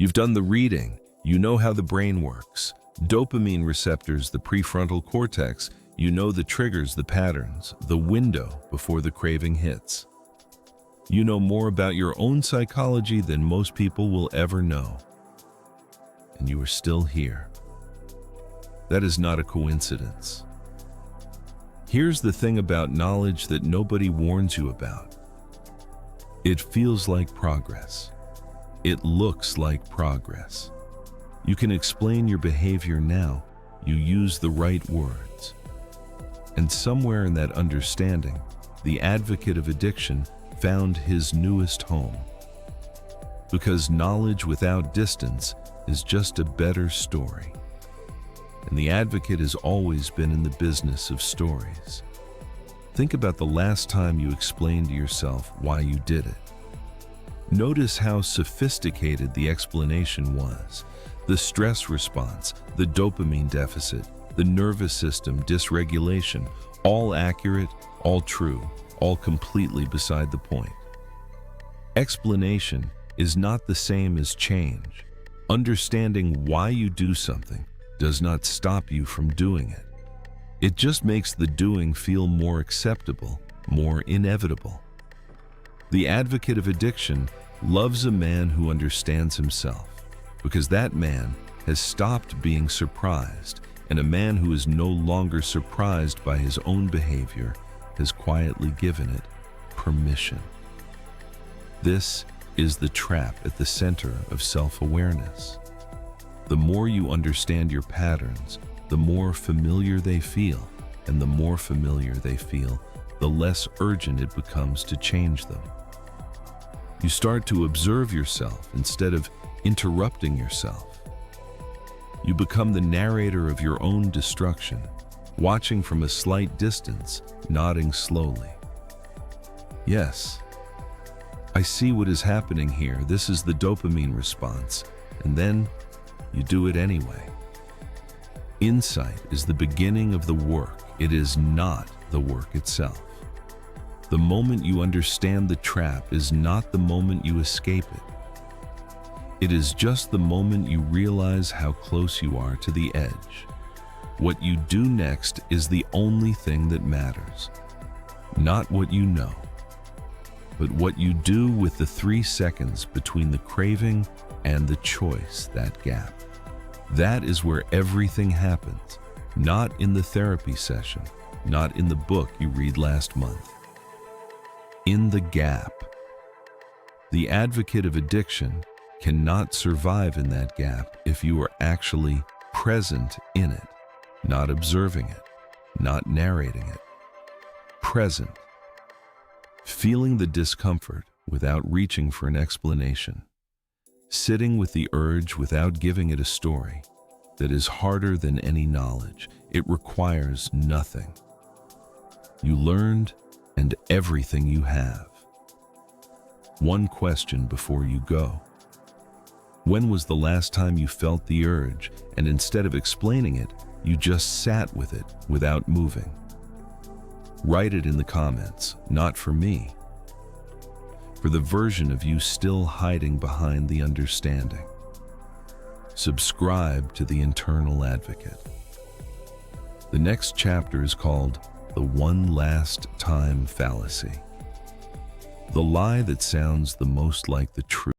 You've done the reading. You know how the brain works. Dopamine receptors, the prefrontal cortex, you know the triggers, the patterns, the window before the craving hits. You know more about your own psychology than most people will ever know. And you are still here. That is not a coincidence. Here's the thing about knowledge that nobody warns you about. It feels like progress. It looks like progress. You can explain your behavior now. You use the right words. And somewhere in that understanding, the advocate of addiction found his newest home. Because knowledge without distance is just a better story. And the advocate has always been in the business of stories. Think about the last time you explained to yourself why you did it. Notice how sophisticated the explanation was. The stress response, the dopamine deficit, the nervous system dysregulation, all accurate, all true, all completely beside the point. Explanation is not the same as change. Understanding why you do something does not stop you from doing it. It just makes the doing feel more acceptable, more inevitable. The advocate of addiction loves a man who understands himself, because that man has stopped being surprised, and a man who is no longer surprised by his own behavior has quietly given it permission. This is the trap at the center of self-awareness. The more you understand your patterns, the more familiar they feel, and the more familiar they feel, the less urgent it becomes to change them. You start to observe yourself instead of interrupting yourself. You become the narrator of your own destruction, watching from a slight distance, nodding slowly. Yes, I see what is happening here. This is the dopamine response, and then you do it anyway. Insight is the beginning of the work. It is not the work itself. The moment you understand the trap is not the moment you escape it. It is just the moment you realize how close you are to the edge. What you do next is the only thing that matters. Not what you know, but what you do with the 3 seconds between the craving and the choice, that gap. That is where everything happens, not in the therapy session, not in the book you read last month. In the gap. The advocate of addiction cannot survive in that gap if you are actually present in it, not observing it, not narrating it. Present. Feeling the discomfort without reaching for an explanation. Sitting with the urge without giving it a story. That is harder than any knowledge. It requires nothing. You learned and everything you have. One question before you go. When was the last time you felt the urge and instead of explaining it, you just sat with it without moving? Write it in the comments, not for me. For the version of you still hiding behind the understanding. Subscribe to the Internal Advocate. The next chapter is called The One Last Time Fallacy. The lie that sounds the most like the truth.